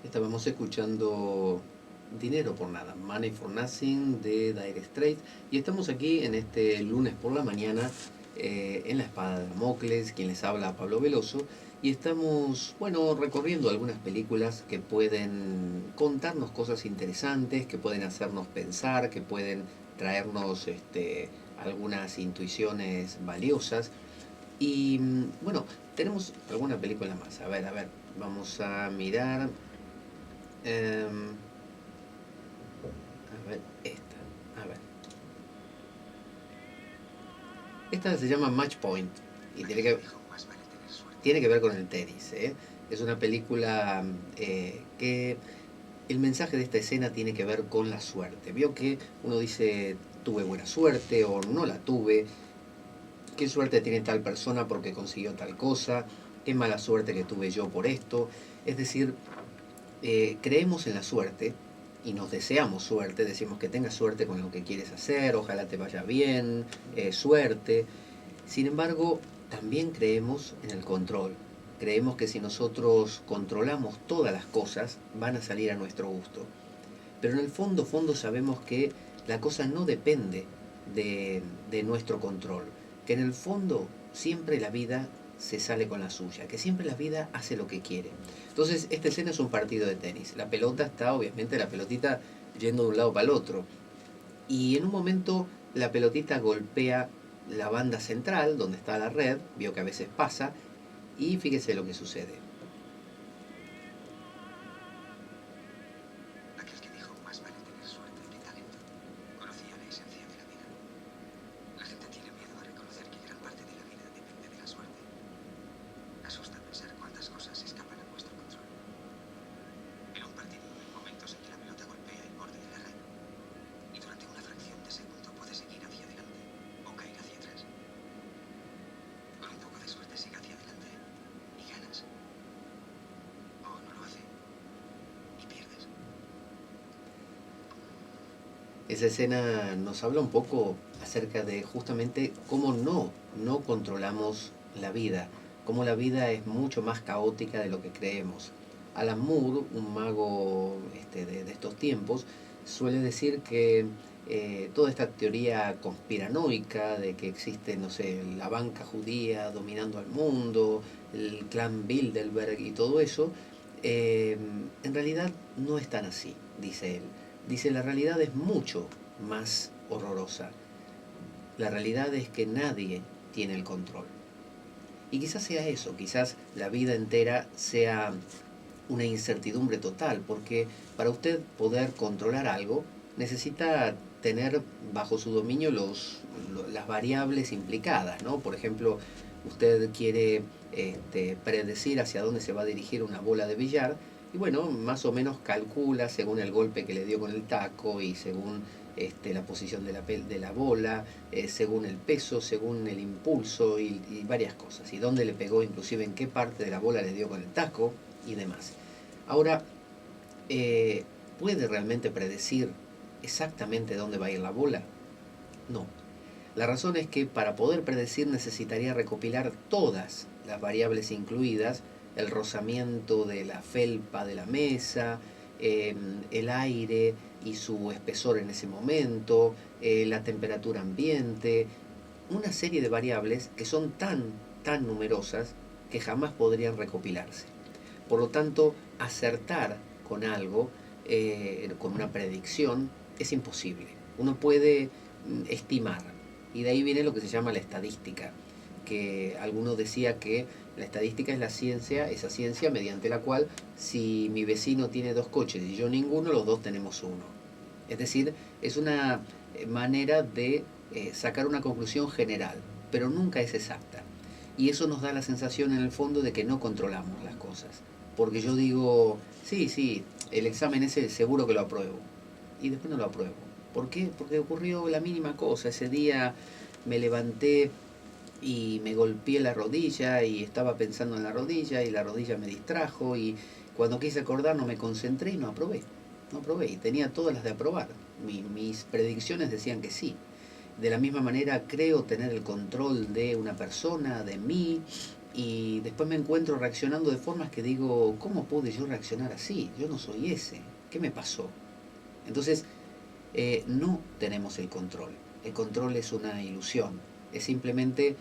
Estábamos escuchando Dinero por Nada, Money for Nothing de Dire Straits, y estamos aquí en este lunes por la mañana en la Espada de Damocles, quien les habla, Pablo Veloso, y estamos, bueno, recorriendo algunas películas que pueden contarnos cosas interesantes, que pueden hacernos pensar, que pueden traernos algunas intuiciones valiosas. Y bueno, tenemos alguna película más. A ver, vamos a mirar. Em, a ver, esta. A ver. Esta se llama Match Point y tiene que ver con el tenis. ¿Eh? Es una película que el mensaje de esta escena tiene que ver con la suerte. Vio que uno dice tuve buena suerte o no la tuve. Qué suerte tiene tal persona porque consiguió tal cosa. Qué mala suerte que tuve yo por esto. Es decir, creemos en la suerte y nos deseamos suerte, decimos que tengas suerte con lo que quieres hacer, ojalá te vaya bien, suerte. Sin embargo, también creemos en el control. Creemos que si nosotros controlamos todas las cosas, van a salir a nuestro gusto. Pero en el fondo sabemos que la cosa no depende de nuestro control. Que en el fondo siempre la vida se sale con la suya, que siempre la vida hace lo que quiere. Entonces, esta escena es un partido de tenis. La pelota está, obviamente, la pelotita yendo de un lado para el otro. Y en un momento la pelotita golpea la banda central, donde está la red, vio que a veces pasa, y fíjese lo que sucede. Esa escena nos habla un poco acerca de justamente cómo no controlamos la vida, cómo la vida es mucho más caótica de lo que creemos. Alan Moore, un mago de estos tiempos, suele decir que toda esta teoría conspiranoica de que existe, no sé, la banca judía dominando al mundo, el clan Bilderberg y todo eso, en realidad no es tan así, dice él. Dice, la realidad es mucho más horrorosa. La realidad es que nadie tiene el control. Y quizás sea eso, quizás la vida entera sea una incertidumbre total, porque para usted poder controlar algo necesita tener bajo su dominio las variables implicadas, ¿no? Por ejemplo, usted quiere predecir hacia dónde se va a dirigir una bola de billar y bueno, más o menos calcula según el golpe que le dio con el taco y según la posición de la bola, según el peso, según el impulso y varias cosas, y dónde le pegó, inclusive en qué parte de la bola le dio con el taco y demás. Ahora, ¿puede realmente predecir exactamente dónde va a ir la bola? No. La razón es que para poder predecir necesitaría recopilar todas las variables incluidas, el rozamiento de la felpa de la mesa, el aire y su espesor en ese momento, la temperatura ambiente, una serie de variables que son tan numerosas que jamás podrían recopilarse. Por lo tanto, acertar con algo, con una predicción, es imposible. Uno puede estimar, y de ahí viene lo que se llama la estadística, que alguno decía que la estadística es la ciencia, esa ciencia mediante la cual si mi vecino tiene 2 coches y yo ninguno, los dos tenemos uno. Es decir, es una manera de sacar una conclusión general, pero nunca es exacta. Y eso nos da la sensación en el fondo de que no controlamos las cosas. Porque yo digo, sí, el examen ese seguro que lo apruebo. Y después no lo apruebo. ¿Por qué? Porque ocurrió la mínima cosa. Ese día me levanté y me golpeé la rodilla y estaba pensando en la rodilla y la rodilla me distrajo y cuando quise acordar no me concentré y no aprobé. No aprobé y tenía todas las de aprobar. Mis predicciones decían que sí. De la misma manera creo tener el control de una persona, de mí, y después me encuentro reaccionando de formas que digo, ¿cómo pude yo reaccionar así? Yo no soy ese. ¿Qué me pasó? Entonces, no tenemos el control. El control es una ilusión. Es simplemente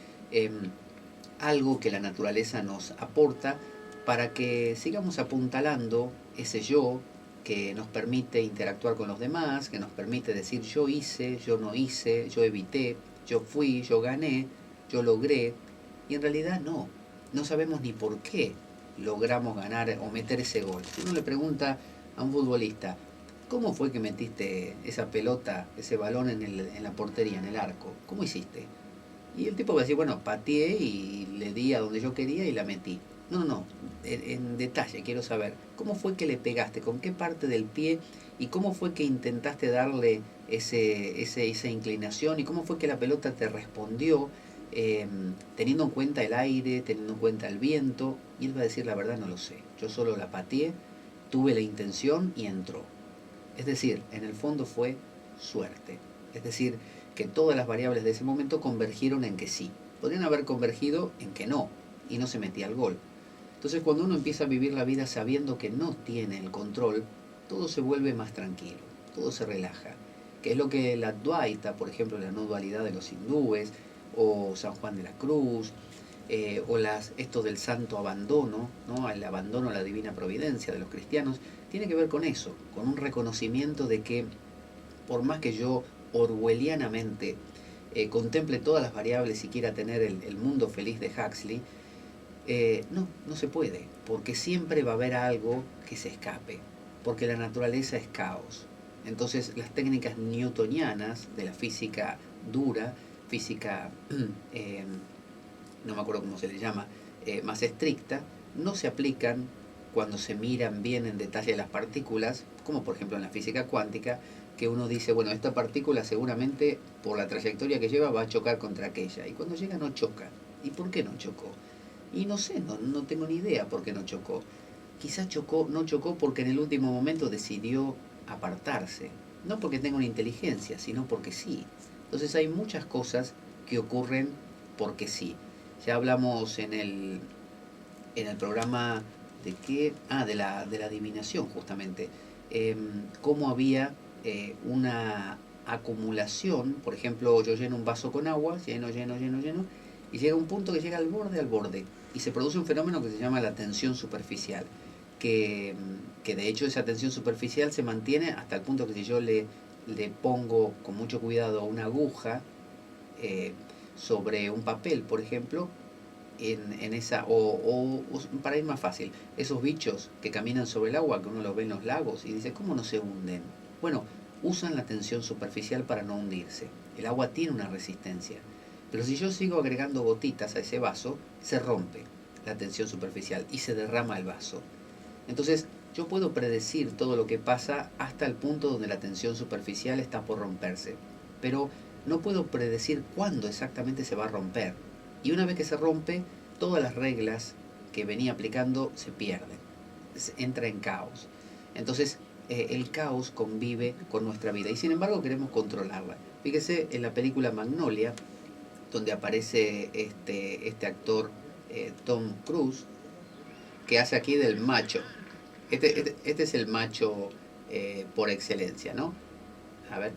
algo que la naturaleza nos aporta para que sigamos apuntalando ese yo que nos permite interactuar con los demás, que nos permite decir yo hice, yo no hice, yo evité, yo fui, yo gané, yo logré. Y en realidad no sabemos ni por qué logramos ganar o meter ese gol. Si uno le pregunta a un futbolista, ¿cómo fue que metiste esa pelota, ese balón en la portería, en el arco? ¿Cómo hiciste? Y el tipo va a decir, bueno, pateé y le di a donde yo quería y la metí. No, en detalle quiero saber, ¿cómo fue que le pegaste? ¿Con qué parte del pie? ¿Y cómo fue que intentaste darle esa inclinación? ¿Y cómo fue que la pelota te respondió teniendo en cuenta el aire, teniendo en cuenta el viento? Y él va a decir, la verdad no lo sé. Yo solo la pateé, tuve la intención y entró. Es decir, en el fondo fue suerte. Es decir, que todas las variables de ese momento convergieron en que sí. Podrían haber convergido en que no, y no se metía el gol. Entonces, cuando uno empieza a vivir la vida sabiendo que no tiene el control, todo se vuelve más tranquilo, todo se relaja. Que es lo que la Advaita, por ejemplo, la no dualidad de los hindúes, o San Juan de la Cruz, o esto del santo abandono, ¿no? El abandono a la divina providencia de los cristianos, tiene que ver con eso, con un reconocimiento de que por más que yo orwellianamente contemple todas las variables y quiera tener el mundo feliz de Huxley, no se puede, porque siempre va a haber algo que se escape, porque la naturaleza es caos. Entonces las técnicas newtonianas de la física dura, física, no me acuerdo cómo se le llama, más estricta, no se aplican cuando se miran bien en detalle las partículas, como por ejemplo en la física cuántica, que uno dice, bueno, esta partícula seguramente por la trayectoria que lleva va a chocar contra aquella, y cuando llega no choca. ¿Y por qué no chocó? Y no sé, no tengo ni idea por qué no chocó. Quizás no chocó porque en el último momento decidió apartarse. No porque tenga una inteligencia, sino porque sí. Entonces hay muchas cosas que ocurren porque sí. Ya hablamos en el programa de qué, de la adivinación justamente. Cómo había una acumulación, por ejemplo, yo lleno un vaso con agua, lleno, y llega un punto que llega al borde, y se produce un fenómeno que se llama la tensión superficial, que de hecho esa tensión superficial se mantiene hasta el punto que si yo le pongo con mucho cuidado una aguja eh, sobre un papel, por ejemplo, en esa, para ir más fácil, esos bichos que caminan sobre el agua, que uno los ve en los lagos, y dice, ¿cómo no se hunden? Bueno, usan la tensión superficial para no hundirse. El agua tiene una resistencia. Pero si yo sigo agregando gotitas a ese vaso, se rompe la tensión superficial y se derrama el vaso. Entonces, yo puedo predecir todo lo que pasa hasta el punto donde la tensión superficial está por romperse. Pero no puedo predecir cuándo exactamente se va a romper. Y una vez que se rompe, todas las reglas que venía aplicando se pierden. Entra en caos. Entonces, el caos convive con nuestra vida y sin embargo queremos controlarla. Fíjese en la película Magnolia, donde aparece este actor Tom Cruise, que hace aquí del macho. Este es el macho por excelencia, ¿no? A ver,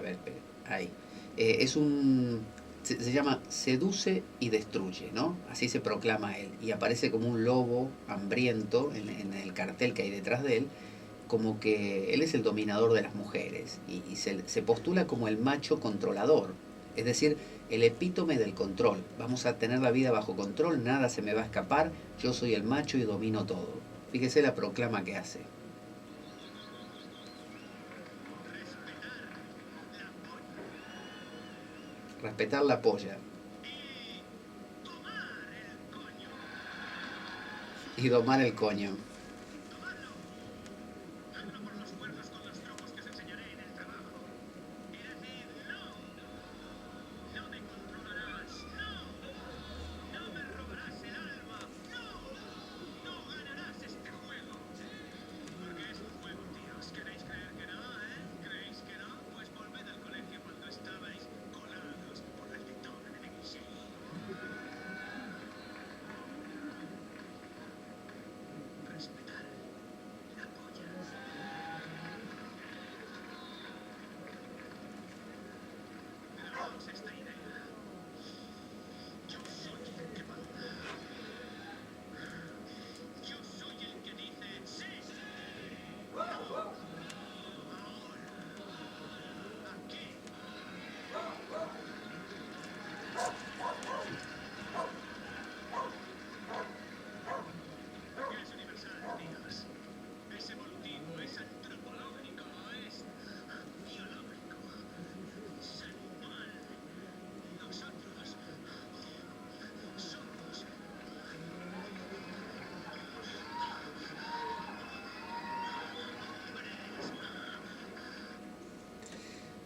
espere, ahí. Es un... Se llama Seduce y Destruye, ¿no? Así se proclama él. Y aparece como un lobo hambriento en el cartel que hay detrás de él, como que él es el dominador de las mujeres y se postula como el macho controlador, es decir, el epítome del control. Vamos a tener la vida bajo control, nada se me va a escapar, yo soy el macho y domino todo. Fíjese la proclama que hace. Respetar la polla y domar el coño.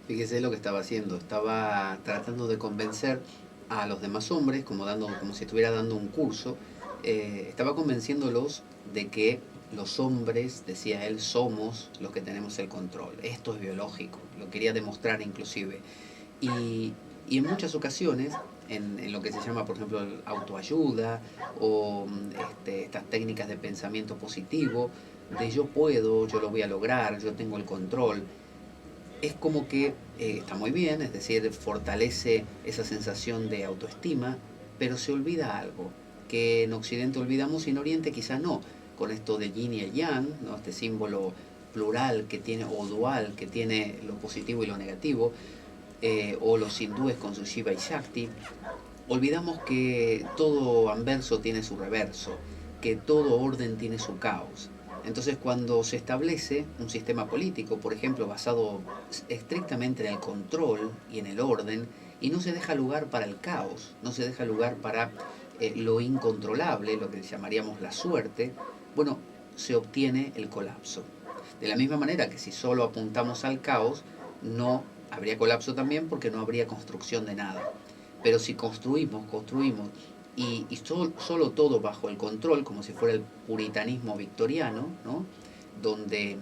Fíjese lo que estaba haciendo. Estaba tratando de convencer a los demás hombres, como si estuviera dando un curso. Estaba convenciéndolos de que los hombres, decía él, somos los que tenemos el control. Esto es biológico. Lo quería demostrar inclusive. Y, y en muchas ocasiones, en lo que se llama, por ejemplo, autoayuda o estas técnicas de pensamiento positivo, de yo puedo, yo lo voy a lograr, yo tengo el control, es como que está muy bien, es decir, fortalece esa sensación de autoestima, pero se olvida algo, que en Occidente olvidamos y en Oriente quizá no, con esto de yin y el yang, ¿no? Este símbolo plural que tiene, o dual, que tiene lo positivo y lo negativo, o los hindúes con su Shiva y Shakti, olvidamos que todo anverso tiene su reverso, que todo orden tiene su caos. Entonces, cuando se establece un sistema político, por ejemplo, basado estrictamente en el control y en el orden, y no se deja lugar para el caos, no se deja lugar para lo incontrolable, lo que llamaríamos la suerte, bueno, se obtiene el colapso. De la misma manera que si solo apuntamos al caos, no habría colapso también porque no habría construcción de nada. Pero si construimos, y solo todo bajo el control, como si fuera el puritanismo victoriano, ¿no? Donde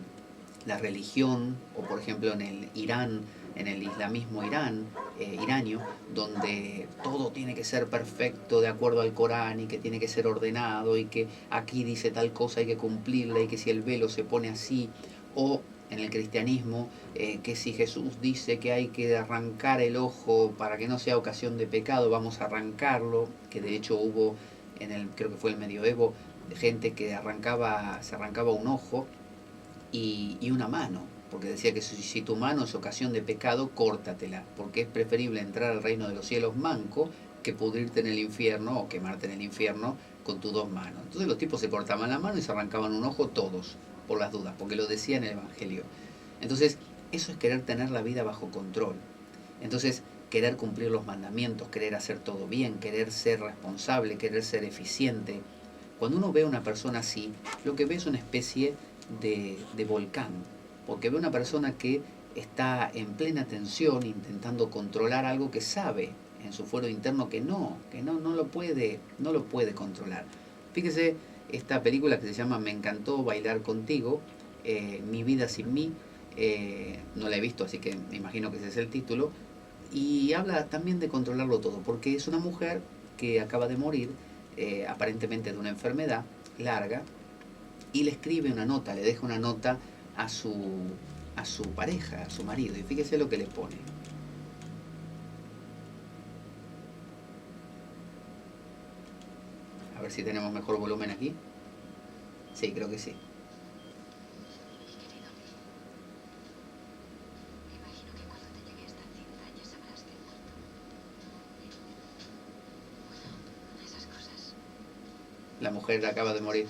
la religión, o por ejemplo en el Irán, en el islamismo iranio, donde todo tiene que ser perfecto de acuerdo al Corán y que tiene que ser ordenado y que aquí dice tal cosa hay que cumplirla y que si el velo se pone así, o en el cristianismo, que si Jesús dice que hay que arrancar el ojo para que no sea ocasión de pecado, vamos a arrancarlo, que de hecho hubo creo que fue el medioevo, gente que se arrancaba un ojo y una mano, porque decía que si tu mano es ocasión de pecado, córtatela, porque es preferible entrar al reino de los cielos manco que pudrirte en el infierno o quemarte en el infierno con tus dos manos. Entonces los tipos se cortaban la mano y se arrancaban un ojo todos, por las dudas, porque lo decía en el Evangelio. Entonces, eso es querer tener la vida bajo control. Entonces, querer cumplir los mandamientos, querer hacer todo bien, querer ser responsable, querer ser eficiente. Cuando uno ve a una persona así, lo que ve es una especie de volcán, porque ve una persona que está en plena tensión intentando controlar algo que sabe en su fuero interno no lo puede controlar. Fíjese esta película que se llama Me encantó bailar contigo, Mi vida sin mí, no la he visto así que me imagino que ese es el título, y habla también de controlarlo todo, porque es una mujer que acaba de morir, aparentemente de una enfermedad larga, y le escribe una nota, le deja una nota a a su pareja, a su marido, y fíjese lo que le pone. A ver si tenemos mejor volumen aquí. Sí, creo que sí. La mujer acaba de morir.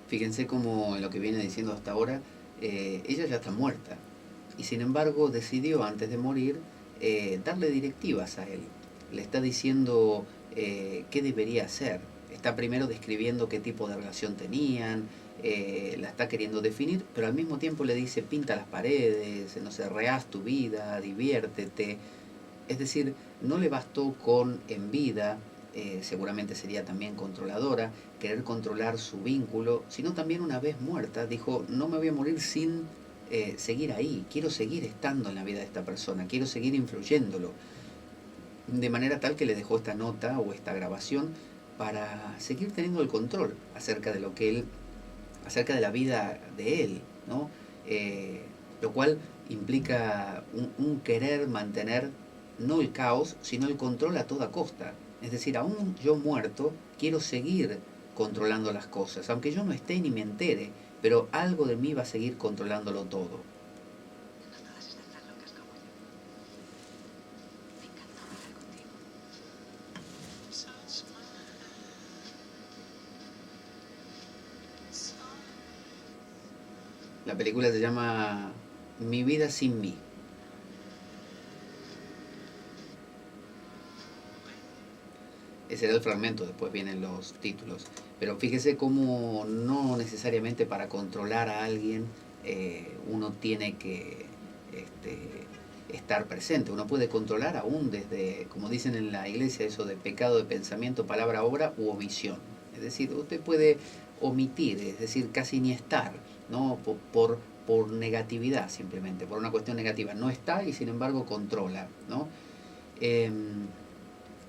Fíjense cómo en lo que viene diciendo hasta ahora, ella ya está muerta. Y sin embargo decidió antes de morir darle directivas a él. Le está diciendo qué debería hacer. Está primero describiendo qué tipo de relación tenían, la está queriendo definir, pero al mismo tiempo le dice pinta las paredes, no sé, rehaz tu vida, diviértete. Es decir, no le bastó con en vida, seguramente sería también controladora, querer controlar su vínculo, sino también una vez muerta, dijo, no me voy a morir sin seguir ahí, quiero seguir estando en la vida de esta persona, quiero seguir influyéndolo, de manera tal que le dejó esta nota o esta grabación para seguir teniendo el control acerca de lo que él, acerca de la vida de él, ¿no? Eh, lo cual implica un querer mantener no el caos, sino el control a toda costa. Es decir, aún yo muerto, quiero seguir controlando las cosas, aunque yo no esté ni me entere, pero algo de mí va a seguir controlándolo todo. La película se llama Mi vida sin mí. Ese era el fragmento, después vienen los títulos. Pero fíjese cómo no necesariamente para controlar a alguien uno tiene que estar presente. Uno puede controlar aún desde, como dicen en la iglesia, eso de pecado de pensamiento, palabra, obra u omisión. Es decir, usted puede omitir, es decir, casi ni estar, ¿no? Por negatividad simplemente, por una cuestión negativa. No está y sin embargo controla, ¿no?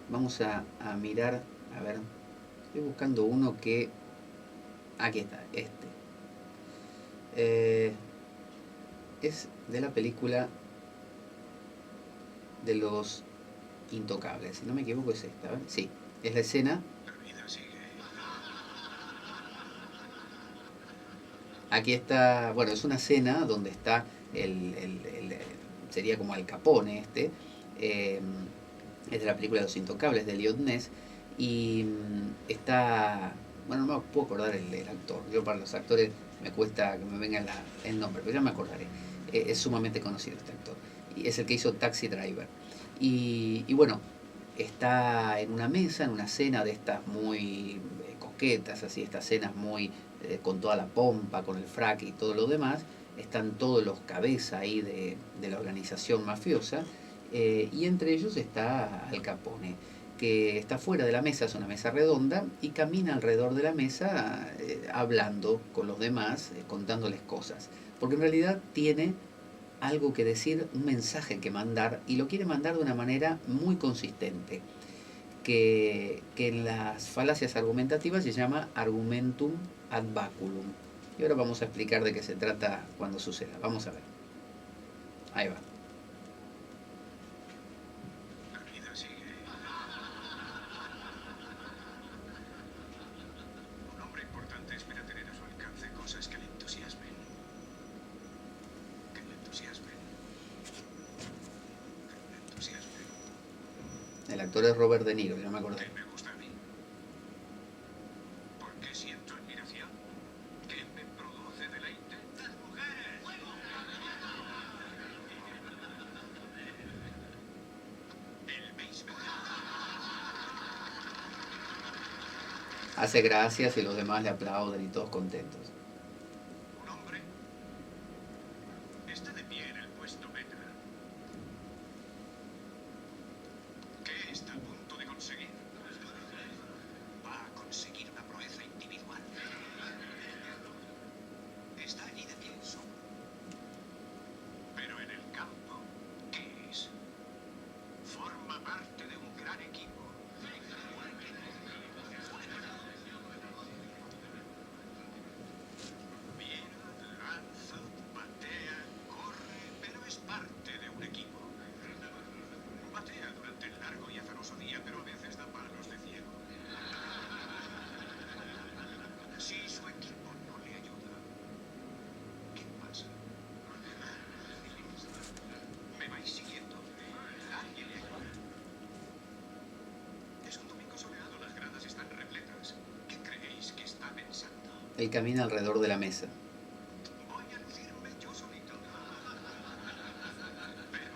Vamos a mirar, a ver, estoy buscando uno que... Aquí está, este. Es de la película de los Intocables. Si no me equivoco es esta, ¿verdad? Sí, es la escena. Aquí está, bueno, es una escena donde está sería como Al Capone eh, es de la película Los Intocables de Elliot Ness, y está, bueno, no me puedo acordar el actor, yo para los actores me cuesta que me venga el nombre, pero ya me acordaré. Es sumamente conocido este actor, y es el que hizo Taxi Driver. Y bueno, está en una mesa, en una cena de estas muy coquetas, así, estas cenas muy con toda la pompa, con el frac y todo lo demás, están todos los cabezas ahí de la organización mafiosa, y entre ellos está Al Capone, que está fuera de la mesa, es una mesa redonda, y camina alrededor de la mesa hablando con los demás, contándoles cosas, porque en realidad tiene algo que decir, un mensaje que mandar, y lo quiere mandar de una manera muy consistente, que en las falacias argumentativas se llama argumentum ad baculum. Y ahora vamos a explicar de qué se trata cuando suceda. Vamos a ver. Ahí va. El actor es Robert De Niro, ya me acordé. Hace gracias y los demás le aplauden y todos contentos. Él camina alrededor de la mesa. Voy a lucirme yo solito. Pero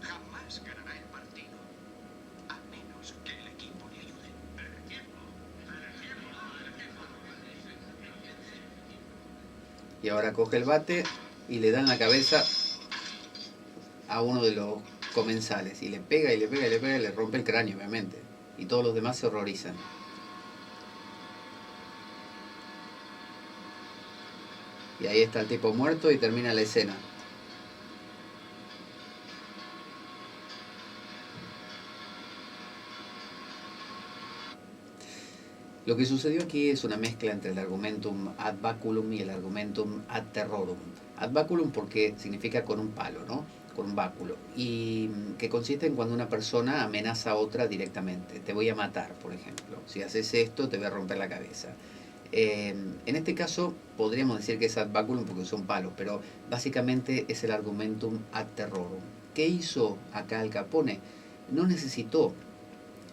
jamás ganará el partido, a menos que el equipo le ayude. El equipo. Y ahora coge el bate y le da en la cabeza a uno de los comensales. Y le pega y le pega y le pega y le rompe el cráneo, obviamente. Y todos los demás se horrorizan. Y ahí está el tipo muerto y termina la escena. Lo que sucedió aquí es una mezcla entre el argumentum ad baculum y el argumentum ad terrorum. Ad baculum porque significa con un palo, ¿no? Con un báculo. Y que consiste en cuando una persona amenaza a otra directamente. Te voy a matar, por ejemplo. Si haces esto, te voy a romper la cabeza. En este caso podríamos decir que es ad baculum porque son palos, pero básicamente es el argumentum ad terrorum. ¿Qué hizo acá Al Capone? No necesitó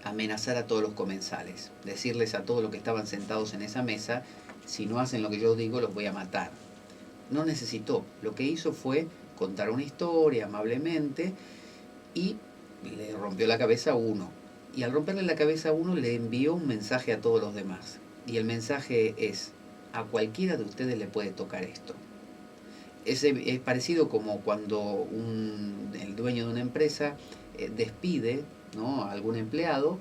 amenazar a todos los comensales, decirles a todos los que estaban sentados en esa mesa, si no hacen lo que yo digo, los voy a matar. No necesitó, lo que hizo fue contar una historia amablemente y le rompió la cabeza a uno. Y al romperle la cabeza a uno le envió un mensaje a todos los demás. Y el mensaje es, a cualquiera de ustedes le puede tocar esto. Es parecido como cuando el dueño de una empresa despide, ¿no?, a algún empleado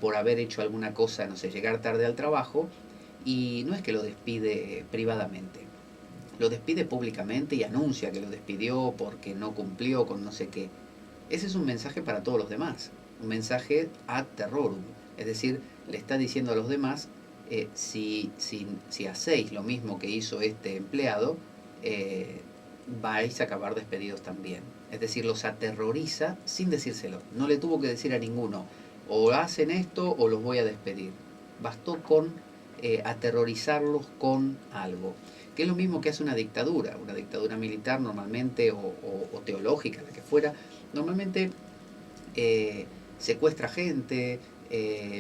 por haber hecho alguna cosa, no sé, llegar tarde al trabajo, y no es que lo despide privadamente, lo despide públicamente y anuncia que lo despidió porque no cumplió con no sé qué. Ese es un mensaje para todos los demás, un mensaje ad terrorum, es decir, le está diciendo a los demás, si hacéis lo mismo que hizo este empleado, vais a acabar despedidos también. Es decir, los aterroriza sin decírselo. No le tuvo que decir a ninguno, o hacen esto o los voy a despedir. Bastó con aterrorizarlos con algo. Que es lo mismo que hace una dictadura militar normalmente, o teológica, la que fuera. Normalmente secuestra gente,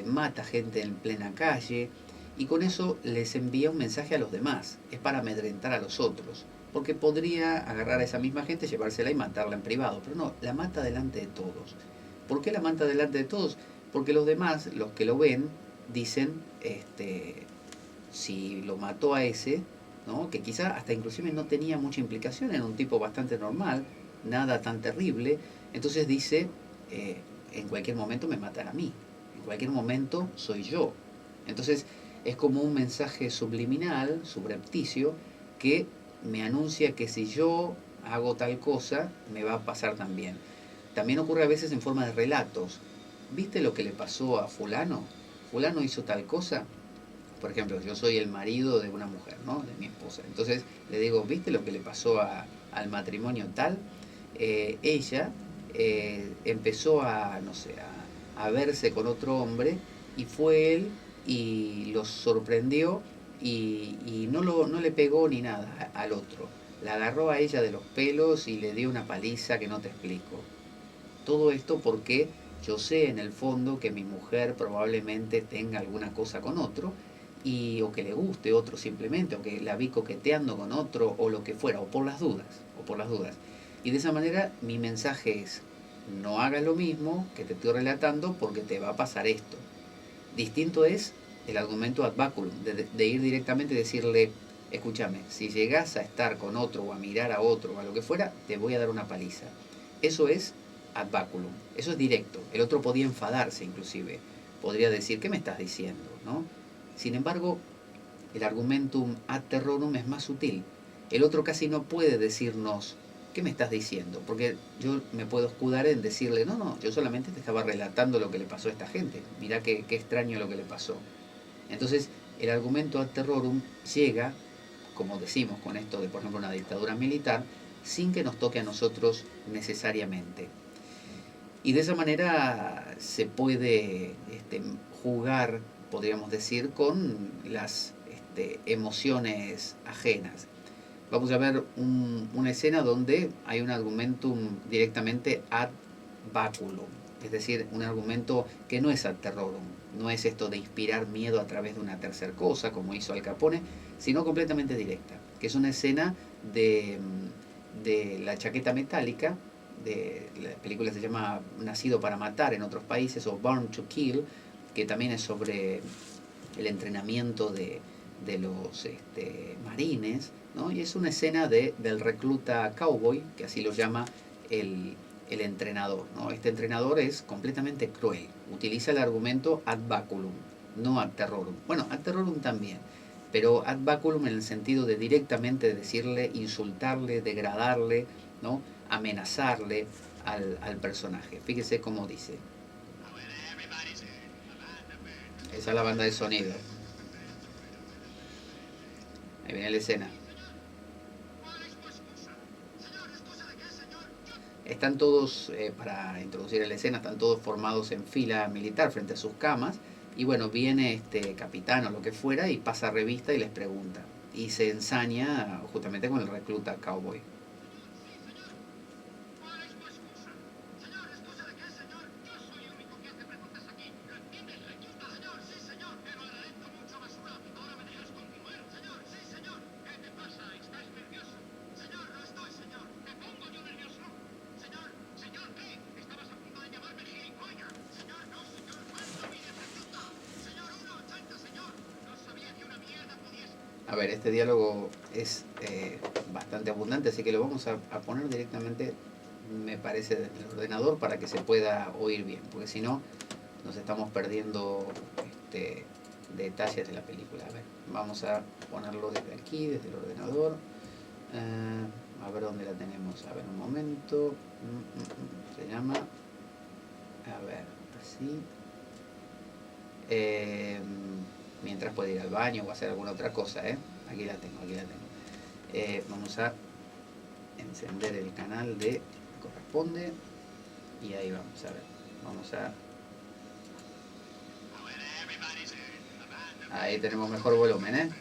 mata gente en plena calle, y con eso les envía un mensaje a los demás. Es para amedrentar a los otros. Porque podría agarrar a esa misma gente, llevársela y matarla en privado. Pero no, la mata delante de todos. ¿Por qué la mata delante de todos? Porque los demás, los que lo ven, dicen, si lo mató a ese, ¿no?, que quizá hasta inclusive no tenía mucha implicación, era un tipo bastante normal, nada tan terrible, entonces dice, en cualquier momento me matará a mí, en cualquier momento soy yo. Entonces es como un mensaje subliminal, subrepticio, que me anuncia que si yo hago tal cosa, me va a pasar también. También ocurre a veces en forma de relatos. ¿Viste lo que le pasó a fulano? Fulano hizo tal cosa. Por ejemplo, yo soy el marido de una mujer, ¿no?, de mi esposa. Entonces le digo, ¿viste lo que le pasó al matrimonio tal? Ella empezó a, no sé, a verse con otro hombre, y fue él y los sorprendió, y no le pegó ni nada al otro. La agarró a ella de los pelos y le dio una paliza que no te explico. Todo esto porque yo sé en el fondo que mi mujer probablemente tenga alguna cosa con otro, o que le guste otro simplemente, o que la vi coqueteando con otro, o lo que fuera, o por las dudas. Y de esa manera mi mensaje es, no hagas lo mismo que te estoy relatando porque te va a pasar esto. Distinto es el argumento ad baculum, de ir directamente y decirle, escúchame, si llegas a estar con otro, o a mirar a otro, o a lo que fuera, te voy a dar una paliza. Eso es ad baculum, eso es directo. El otro podía enfadarse inclusive, podría decir, ¿qué me estás diciendo?, ¿no? Sin embargo, el argumentum ad terrorum es más sutil. El otro casi no puede decirnos, ¿qué me estás diciendo? Porque yo me puedo escudar en decirle, no, yo solamente te estaba relatando lo que le pasó a esta gente. Mirá qué extraño lo que le pasó. Entonces, el argumento ad terrorum llega, como decimos con esto de, por ejemplo, una dictadura militar, sin que nos toque a nosotros necesariamente. Y de esa manera se puede jugar, podríamos decir, con las emociones ajenas. Vamos a ver una escena donde hay un argumentum directamente ad baculum. Es decir, un argumento que no es ad terrorum, no es esto de inspirar miedo a través de una tercera cosa, como hizo Al Capone, sino completamente directa, que es una escena de la chaqueta metálica, la película se llama Nacido para Matar en otros países, o Born to Kill, que también es sobre el entrenamiento de los marines, ¿no? Y es una escena del recluta cowboy, que así lo llama el, el entrenador, ¿no? Este entrenador es completamente cruel, utiliza el argumento ad baculum, no ad terrorum. Bueno, ad terrorum también, pero ad baculum en el sentido de directamente decirle, insultarle, degradarle, ¿no? Amenazarle al personaje. Fíjese cómo dice. Esa es la banda de sonido. Ahí viene la escena. Están todos, para introducir en la escena, están todos formados en fila militar frente a sus camas. Y bueno, viene este capitán o lo que fuera y pasa revista y les pregunta. Y se ensaña justamente con el recluta cowboy. A ver, este diálogo es bastante abundante, así que lo vamos a poner directamente, me parece, desde el ordenador para que se pueda oír bien, porque si no nos estamos perdiendo detalles de la película. A ver, vamos a ponerlo desde aquí, desde el ordenador. A ver dónde la tenemos. A ver, un momento. Se llama... A ver, así. Mientras puede ir al baño o hacer alguna otra cosa, Aquí la tengo, aquí la tengo. Vamos a encender el canal de corresponde y ahí vamos a ver. Vamos a... Ahí tenemos mejor volumen,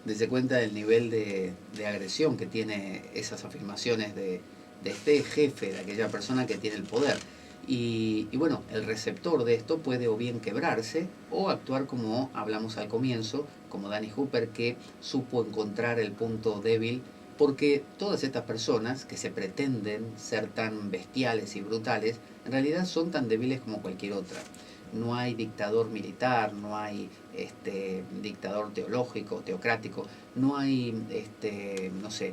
Dese cuenta del nivel de agresión que tiene esas afirmaciones de este jefe, de aquella persona que tiene el poder. Y bueno, el receptor de esto puede o bien quebrarse o actuar como hablamos al comienzo, como Danny Hooper, que supo encontrar el punto débil, porque todas estas personas que se pretenden ser tan bestiales y brutales, en realidad son tan débiles como cualquier otra. No hay dictador militar, no hay dictador teológico, teocrático, no hay, no sé,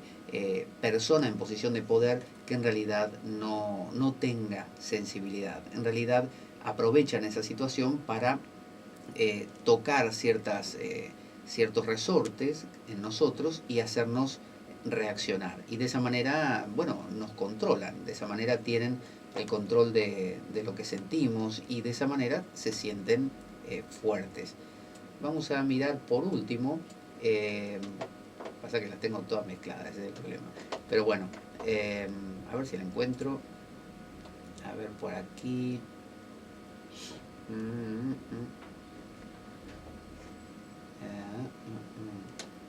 persona en posición de poder que en realidad no tenga sensibilidad. En realidad aprovechan esa situación para tocar ciertos resortes en nosotros y hacernos reaccionar. Y de esa manera, bueno, nos controlan, de esa manera tienen el control de lo que sentimos y de esa manera se sienten fuertes. Vamos a mirar por último, pasa que las tengo todas mezcladas, ese es el problema. Pero bueno, a ver si la encuentro. A ver por aquí.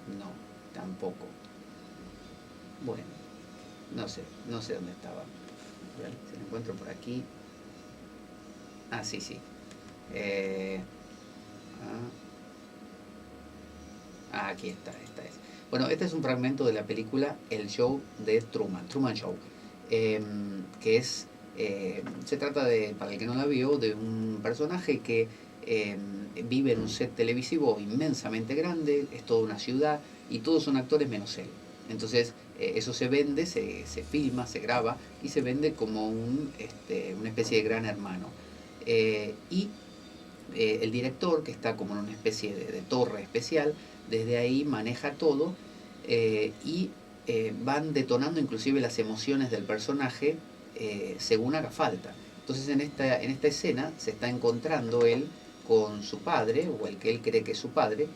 No, tampoco. Bueno, no sé dónde estaba. A ver si la encuentro por aquí. Ah, sí, sí. Aquí está, esta es. Bueno, este es un fragmento de la película El Show de Truman, Truman Show, que es, se trata de, para el que no la vio, de un personaje que vive en un set televisivo inmensamente grande, es toda una ciudad y todos son actores menos él. Entonces eso se vende, se filma, se graba y se vende como una especie de Gran Hermano. Y el director, que está como en una especie de torre especial, desde ahí maneja todo y van detonando inclusive las emociones del personaje según haga falta. Entonces en esta escena se está encontrando él con su padre, o el que él cree que es su padre,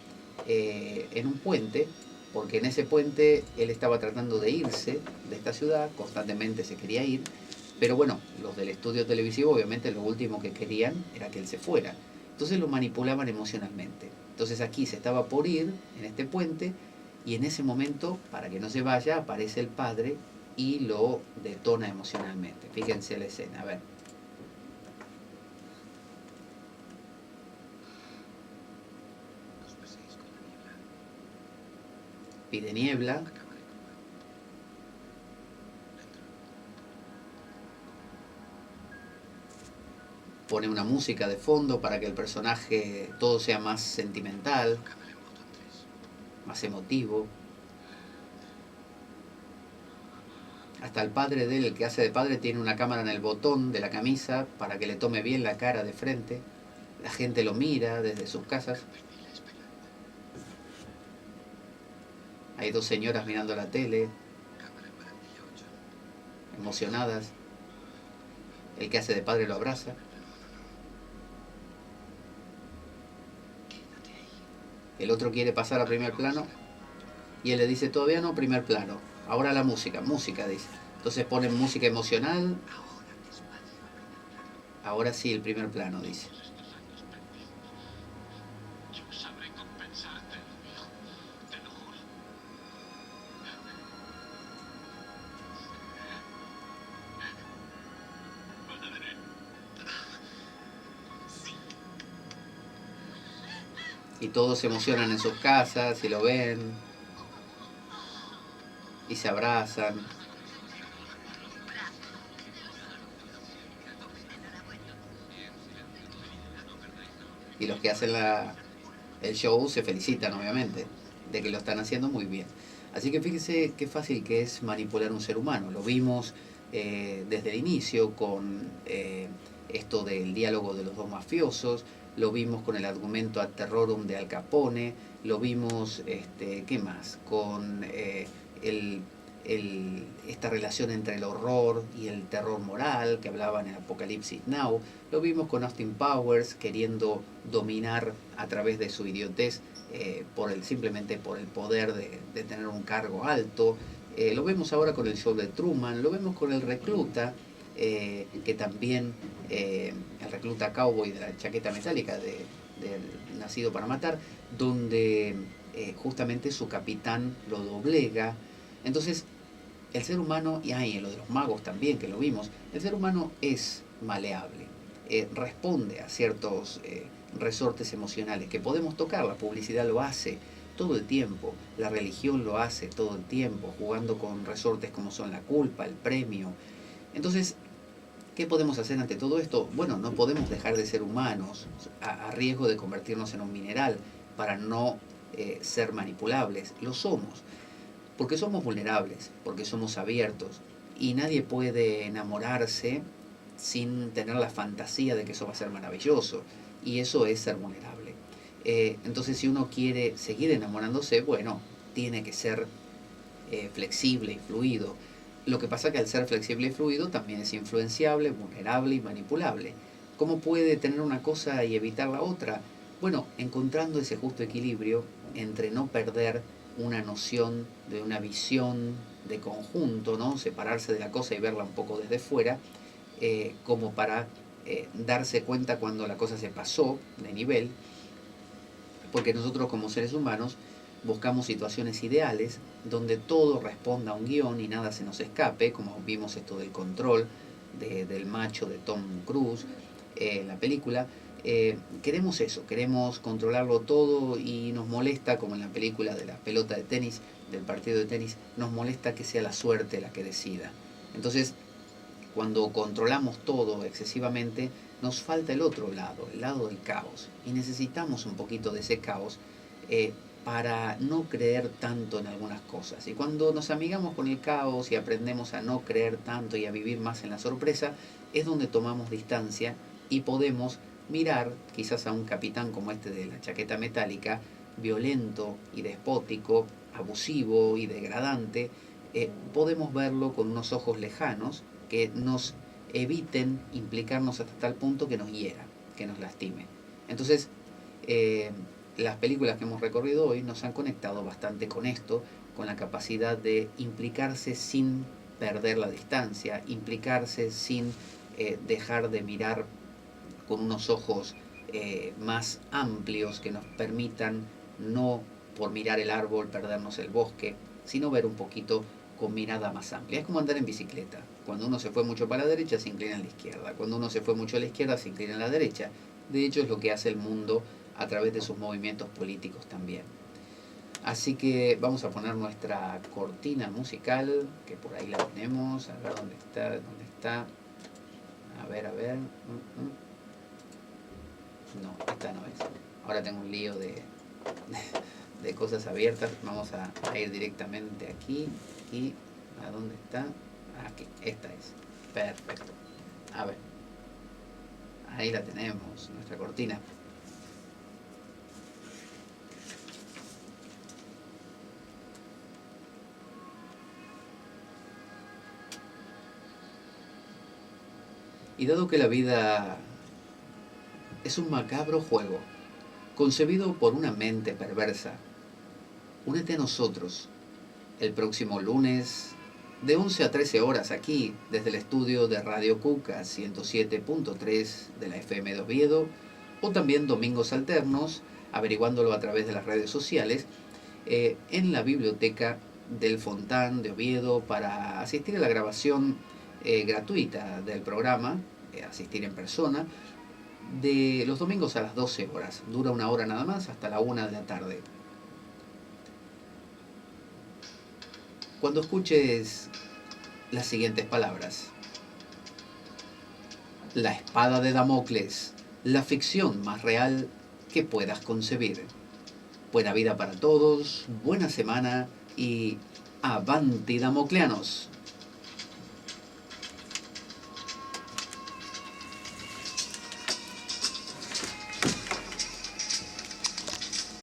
en un puente, porque en ese puente él estaba tratando de irse de esta ciudad, constantemente se quería ir, pero bueno, los del estudio televisivo obviamente lo último que querían era que él se fuera. Entonces lo manipulaban emocionalmente. Entonces aquí se estaba por ir en este puente y en ese momento, para que no se vaya, aparece el padre y lo detona emocionalmente. Fíjense la escena, a ver. Pide niebla. Pone una música de fondo para que el personaje todo sea más sentimental, más emotivo. Hasta el padre de él, el que hace de padre, tiene una cámara en el botón de la camisa para que le tome bien la cara de frente. La gente lo mira desde sus casas. Hay dos señoras mirando la tele, emocionadas. El que hace de padre lo abraza. El otro quiere pasar a primer plano y él le dice, todavía no primer plano, ahora la música, música, dice. Entonces ponen música emocional. Ahora sí, el primer plano, dice. Yo sabré compensarte, hijo. Te lo juro. Padre. Y todos se emocionan en sus casas y lo ven. Y se abrazan. Y los que hacen el show se felicitan, obviamente, de que lo están haciendo muy bien. Así que fíjese qué fácil que es manipular un ser humano. Lo vimos desde el inicio con esto del diálogo de los dos mafiosos, lo vimos con el argumento ad terrorum de Al Capone, lo vimos, ¿qué más? Con esta relación entre el horror y el terror moral que hablaban en Apocalipsis Now. Lo vimos con Austin Powers queriendo dominar a través de su idiotez simplemente por el poder de tener un cargo alto. Lo vemos ahora con el show de Truman, lo vemos con el recluta, que también, el recluta cowboy de la chaqueta metálica de Nacido para Matar, donde justamente su capitán lo doblega. Entonces, el ser humano, y en lo de los magos también, que lo vimos, el ser humano es maleable, responde a ciertos resortes emocionales que podemos tocar. La publicidad lo hace todo el tiempo, la religión lo hace todo el tiempo, jugando con resortes como son la culpa, el premio. Entonces, ¿qué podemos hacer ante todo esto? Bueno, no podemos dejar de ser humanos a riesgo de convertirnos en un mineral para no ser manipulables. Lo somos, porque somos vulnerables, porque somos abiertos y nadie puede enamorarse sin tener la fantasía de que eso va a ser maravilloso, y eso es ser vulnerable. Entonces, si uno quiere seguir enamorándose, bueno, tiene que ser flexible y fluido. Lo que pasa que al ser flexible y fluido también es influenciable, vulnerable y manipulable. ¿Cómo puede tener una cosa y evitar la otra? Bueno, encontrando ese justo equilibrio entre no perder una noción de una visión de conjunto, ¿no? Separarse de la cosa y verla un poco desde fuera, como para darse cuenta cuando la cosa se pasó de nivel, porque nosotros como seres humanos buscamos situaciones ideales donde todo responda a un guión y nada se nos escape, como vimos esto del control del macho de Tom Cruise en la película. queremos eso, queremos controlarlo todo y nos molesta, como en la película de la pelota de tenis, del partido de tenis, nos molesta que sea la suerte la que decida. Entonces, cuando controlamos todo excesivamente, nos falta el otro lado, el lado del caos. Y necesitamos un poquito de ese caos para no creer tanto en algunas cosas. Y cuando nos amigamos con el caos y aprendemos a no creer tanto y a vivir más en la sorpresa, es donde tomamos distancia y podemos mirar quizás a un capitán como este de la chaqueta metálica, violento y despótico, abusivo y degradante, podemos verlo con unos ojos lejanos que nos eviten implicarnos hasta tal punto que nos hiera, que nos lastime. Entonces, las películas que hemos recorrido hoy nos han conectado bastante con esto, con la capacidad de implicarse sin perder la distancia, implicarse sin dejar de mirar con unos ojos más amplios que nos permitan no por mirar el árbol perdernos el bosque, sino ver un poquito con mirada más amplia. Es como andar en bicicleta. Cuando uno se fue mucho para la derecha, se inclina a la izquierda. Cuando uno se fue mucho a la izquierda, se inclina a la derecha. De hecho, es lo que hace el mundo a través de sus movimientos políticos también. Así que vamos a poner nuestra cortina musical, que por ahí la tenemos. A ver dónde está, dónde está. A ver, a ver. No, esta no es. Ahora tengo un lío de cosas abiertas. Vamos a ir directamente aquí. ¿Y a dónde está? Aquí, esta es. Perfecto. A ver. Ahí la tenemos, nuestra cortina. Y dado que la vida es un macabro juego, concebido por una mente perversa, únete a nosotros el próximo lunes de 11 a 13 horas aquí desde el estudio de Radio Cuca 107.3 de la FM de Oviedo, o también domingos alternos, averiguándolo a través de las redes sociales, en la biblioteca del Fontán de Oviedo para asistir a la grabación gratuita del programa, asistir en persona, de los domingos a las 12 horas. Dura una hora nada más, hasta la 1 de la tarde. Cuando escuches las siguientes palabras: la espada de Damocles, la ficción más real que puedas concebir. Buena vida para todos, buena semana y avanti Damocleanos.